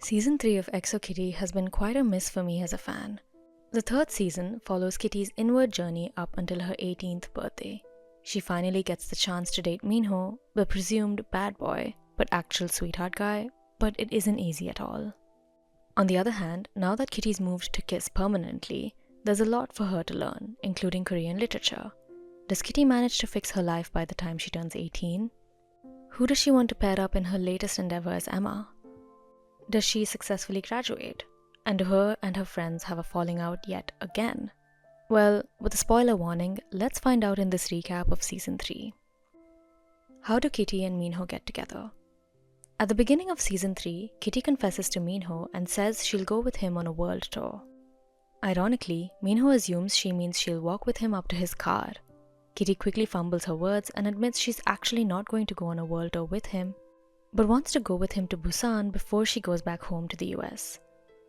Season 3 of XO Kitty has been quite a miss for me as a fan. The third season follows Kitty's inward journey up until her 18th birthday. She finally gets the chance to date Minho, the presumed bad boy, but actual sweetheart guy, but it isn't easy at all. On the other hand, now that Kitty's moved to K.I.S.S permanently, there's a lot for her to learn, including Korean literature. Does Kitty manage to fix her life by the time she turns 18? Who does she want to pair up in her latest endeavor as Emma? Does she successfully graduate? And do her and her friends have a falling out yet again? Well, with a spoiler warning, let's find out in this recap of Season 3. How do Kitty and Minho get together? At the beginning of Season 3, Kitty confesses to Minho and says she'll go with him on a world tour. Ironically, Minho assumes she means she'll walk with him up to his car. Kitty quickly fumbles her words and admits she's actually not going to go on a world tour with him, but wants to go with him to Busan before she goes back home to the US.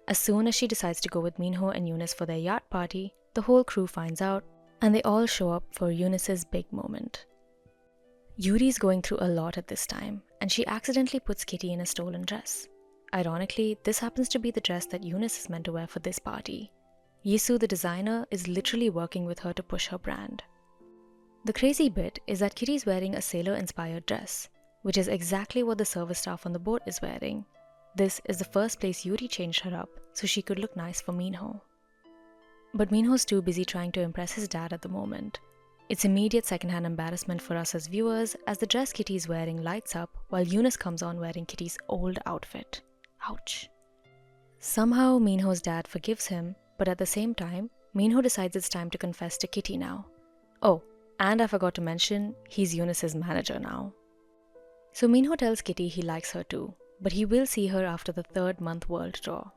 As soon as she decides to go with Minho and Eunice for their yacht party, the whole crew finds out, and they all show up for Eunice's big moment. Yuri's going through a lot at this time, and she accidentally puts Kitty in a stolen dress. Ironically, this happens to be the dress that Eunice is meant to wear for this party. Yisu, the designer, is literally working with her to push her brand. The crazy bit is that Kitty's wearing a sailor-inspired dress, which is exactly what the service staff on the boat is wearing. This is the first place Yuri changed her up so she could look nice for Minho. But Minho's too busy trying to impress his dad at the moment. It's immediate secondhand embarrassment for us as viewers as the dress Kitty's wearing lights up while Eunice comes on wearing Kitty's old outfit. Ouch. Somehow Minho's dad forgives him, but at the same time, Minho decides it's time to confess to Kitty now. Oh, and I forgot to mention, he's Eunice's manager now. So Minho tells Kitty he likes her too, but he will see her after the third-month world tour.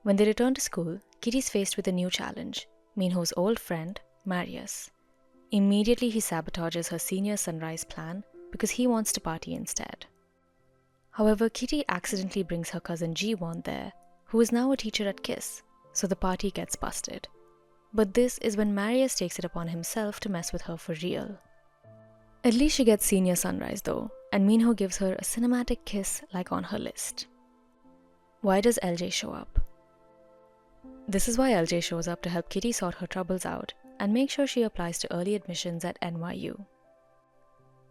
When they return to school, Kitty's faced with a new challenge, Minho's old friend, Marius. Immediately he sabotages her senior sunrise plan because he wants to party instead. However, Kitty accidentally brings her cousin Ji-won there, who is now a teacher at K.I.S.S, so the party gets busted. But this is when Marius takes it upon himself to mess with her for real. At least she gets senior sunrise though, and Minho gives her a cinematic kiss like on her list. Why does LJ show up? This is why LJ shows up to help Kitty sort her troubles out and make sure she applies to early admissions at NYU.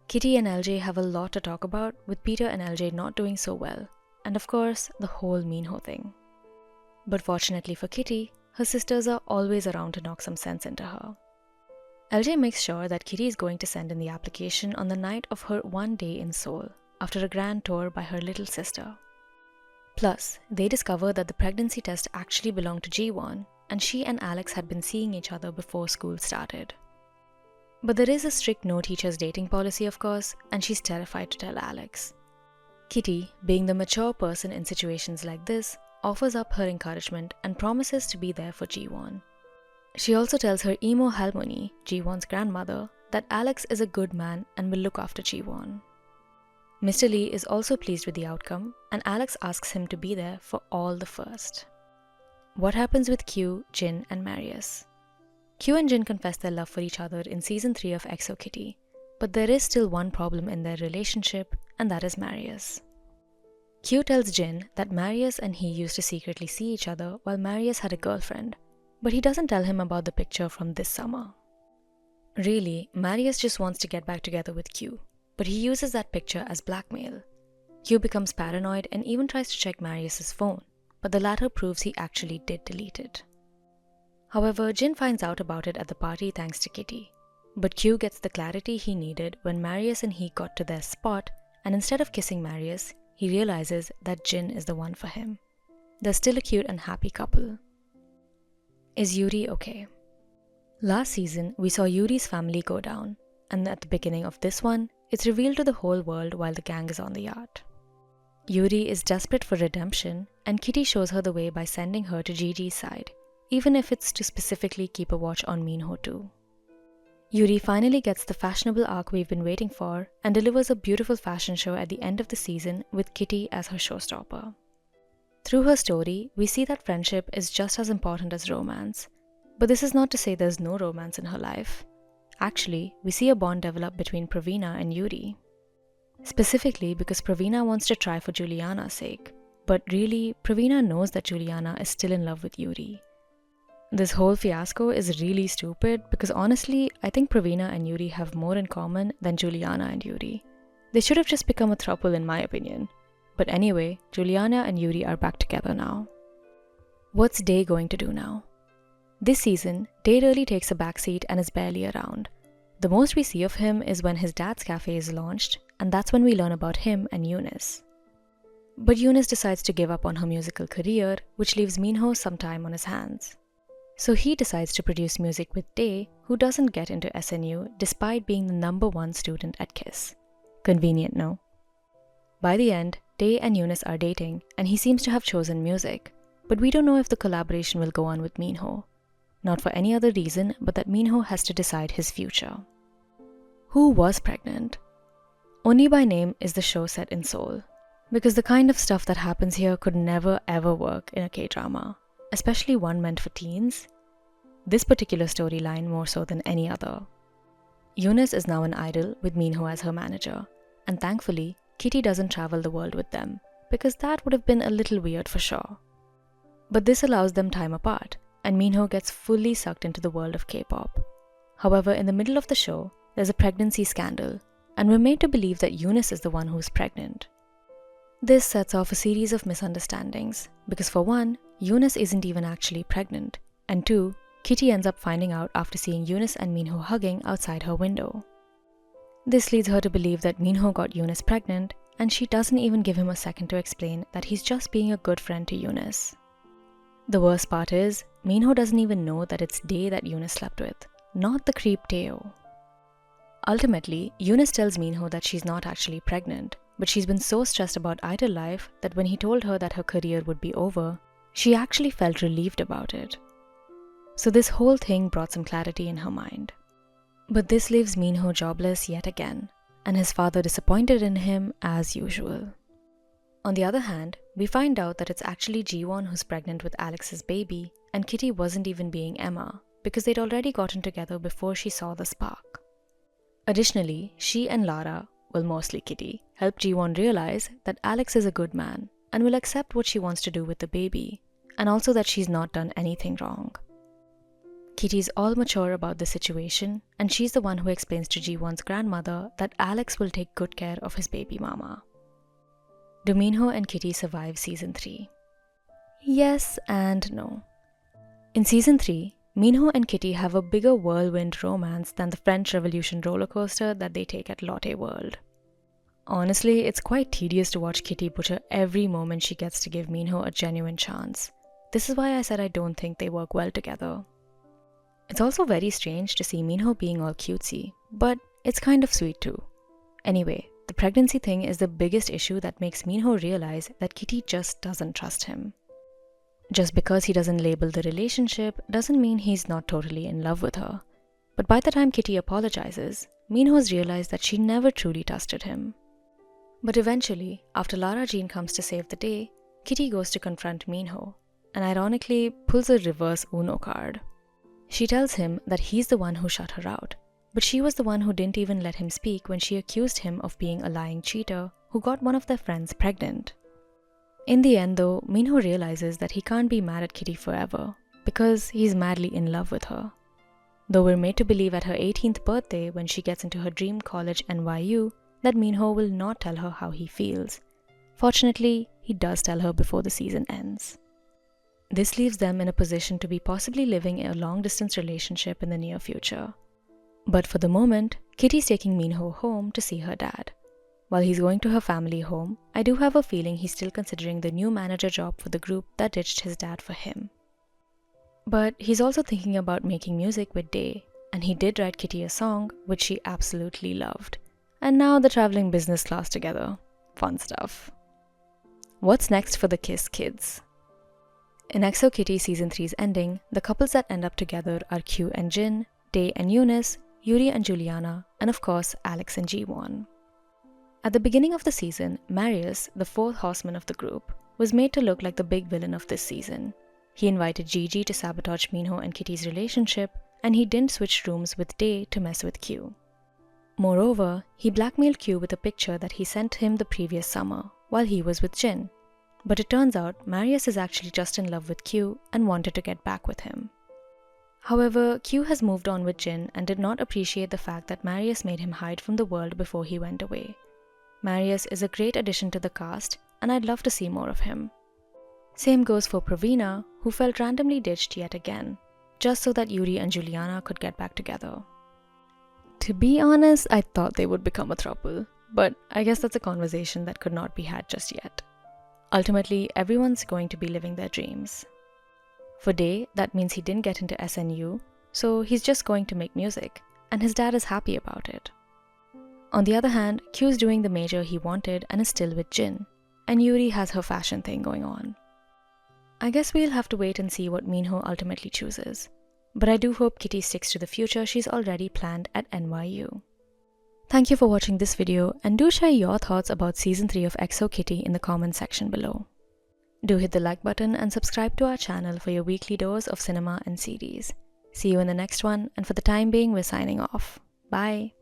Kitty and LJ have a lot to talk about, with Peter and LJ not doing so well, and of course, the whole Minho thing. But fortunately for Kitty, her sisters are always around to knock some sense into her. LJ makes sure that Kitty is going to send in the application on the night of her one day in Seoul, after a grand tour by her little sister. Plus, they discover that the pregnancy test actually belonged to Ji-won, and she and Alex had been seeing each other before school started. But there is a strict no teachers dating policy, of course, and she's terrified to tell Alex. Kitty, being the mature person in situations like this, offers up her encouragement and promises to be there for Ji-won. She also tells her emo Halmoni, Ji-won's grandmother, that Alex is a good man and will look after Ji-won. Mr. Lee is also pleased with the outcome, and Alex asks him to be there for all the first. What happens with Q, Jin, and Marius? Q and Jin confess their love for each other in Season 3 of XO Kitty, but there is still one problem in their relationship, and that is Marius. Q tells Jin that Marius and he used to secretly see each other while Marius had a girlfriend, but he doesn't tell him about the picture from this summer. Really, Marius just wants to get back together with Q, but he uses that picture as blackmail. Q becomes paranoid and even tries to check Marius's phone, but the latter proves he actually did delete it. However, Jin finds out about it at the party thanks to Kitty, but Q gets the clarity he needed when Marius and he got to their spot, and instead of kissing Marius, he realizes that Jin is the one for him. They're still a cute and happy couple. Is Yuri okay? Last season, we saw Yuri's family go down, and at the beginning of this one, it's revealed to the whole world while the gang is on the yacht. Yuri is desperate for redemption, and Kitty shows her the way by sending her to Gigi's side, even if it's to specifically keep a watch on Minho too. Yuri finally gets the fashionable arc we've been waiting for and delivers a beautiful fashion show at the end of the season with Kitty as her showstopper. Through her story, we see that friendship is just as important as romance, but this is not to say there's no romance in her life. Actually, we see a bond develop between Praveena and Yuri. Specifically because Praveena wants to try for Juliana's sake, but really, Praveena knows that Juliana is still in love with Yuri. This whole fiasco is really stupid because honestly, I think Praveena and Yuri have more in common than Juliana and Yuri. They should have just become a throuple in my opinion. But anyway, Juliana and Yuri are back together now. What's Day going to do now? This season, Day really takes a backseat and is barely around. The most we see of him is when his dad's cafe is launched, and that's when we learn about him and Eunice. But Eunice decides to give up on her musical career, which leaves Minho some time on his hands. So he decides to produce music with Day, who doesn't get into SNU despite being the #1 student at K.I.S.S. Convenient, no? By the end, Day and Eunice are dating, and he seems to have chosen music, but we don't know if the collaboration will go on with Minho. Not for any other reason but that Minho has to decide his future. Who was pregnant? Only by Name is the show set in Seoul, because the kind of stuff that happens here could never ever work in a K-drama, especially one meant for teens. This particular storyline more so than any other. Eunice is now an idol with Minho as her manager, and thankfully, Kitty doesn't travel the world with them, because that would have been a little weird for sure. But this allows them time apart, and Minho gets fully sucked into the world of K-pop. However, in the middle of the show, there's a pregnancy scandal, and we're made to believe that Eunice is the one who's pregnant. This sets off a series of misunderstandings, because for one, Eunice isn't even actually pregnant, and two, Kitty ends up finding out after seeing Eunice and Minho hugging outside her window. This leads her to believe that Minho got Eunice pregnant, and she doesn't even give him a second to explain that he's just being a good friend to Eunice. The worst part is, Minho doesn't even know that it's Day that Eunice slept with, not the creep Teo. Ultimately, Eunice tells Minho that she's not actually pregnant, but she's been so stressed about idol life that when he told her that her career would be over, she actually felt relieved about it. So this whole thing brought some clarity in her mind. But this leaves Minho jobless yet again, and his father disappointed in him as usual. On the other hand, we find out that it's actually Jiwon who's pregnant with Alex's baby, and Kitty wasn't even being Emma, because they'd already gotten together before she saw the spark. Additionally, she and Lara, well mostly Kitty, help Jiwon realize that Alex is a good man, and will accept what she wants to do with the baby, and also that she's not done anything wrong. Kitty's all mature about the situation, and she's the one who explains to Jiwon's grandmother that Alex will take good care of his baby mama. Do Minho and Kitty survive Season 3? Yes and no. In Season 3, Minho and Kitty have a bigger whirlwind romance than the French Revolution roller coaster that they take at Lotte World. Honestly, it's quite tedious to watch Kitty butcher every moment she gets to give Minho a genuine chance. This is why I said I don't think they work well together. It's also very strange to see Minho being all cutesy, but it's kind of sweet too. Anyway, the pregnancy thing is the biggest issue that makes Minho realize that Kitty just doesn't trust him. Just because he doesn't label the relationship doesn't mean he's not totally in love with her. But by the time Kitty apologizes, Minho's realized that she never truly trusted him. But eventually, after Lara Jean comes to save the day, Kitty goes to confront Minho, and ironically pulls a reverse Uno card. She tells him that he's the one who shut her out, but she was the one who didn't even let him speak when she accused him of being a lying cheater who got one of their friends pregnant. In the end though, Minho realizes that he can't be mad at Kitty forever, because he's madly in love with her. Though we're made to believe at her 18th birthday when she gets into her dream college NYU that Minho will not tell her how he feels. Fortunately, he does tell her before the season ends. This leaves them in a position to be possibly living a long-distance relationship in the near future. But for the moment, Kitty's taking Minho home to see her dad. While he's going to her family home, I do have a feeling he's still considering the new manager job for the group that ditched his dad for him. But he's also thinking about making music with Day, and he did write Kitty a song which she absolutely loved. And now they're traveling business class together. Fun stuff. What's next for the K.I.S.S kids? In EXO Kitty Season 3's ending, the couples that end up together are Q and Jin, Day and Eunice, Yuri and Juliana, and of course Alex and Jiwon. At the beginning of the season, Marius, the fourth horseman of the group, was made to look like the big villain of this season. He invited Gigi to sabotage Minho and Kitty's relationship, and he didn't switch rooms with Day to mess with Q. Moreover, he blackmailed Q with a picture that he sent him the previous summer, while he was with Jin. But it turns out Marius is actually just in love with Q and wanted to get back with him. However, Q has moved on with Jin and did not appreciate the fact that Marius made him hide from the world before he went away. Marius is a great addition to the cast, and I'd love to see more of him. Same goes for Praveena, who felt randomly ditched yet again, just so that Yuri and Juliana could get back together. To be honest, I thought they would become a throuple, but I guess that's a conversation that could not be had just yet. Ultimately, everyone's going to be living their dreams. For Day, that means he didn't get into SNU, so he's just going to make music, and his dad is happy about it. On the other hand, Q's doing the major he wanted and is still with Jin, and Yuri has her fashion thing going on. I guess we'll have to wait and see what Minho ultimately chooses, but I do hope Kitty sticks to the future she's already planned at NYU. Thank you for watching this video, and do share your thoughts about Season 3 of XO Kitty in the comments section below. Do hit the like button and subscribe to our channel for your weekly dose of cinema and series. See you in the next one, and for the time being, we're signing off. Bye!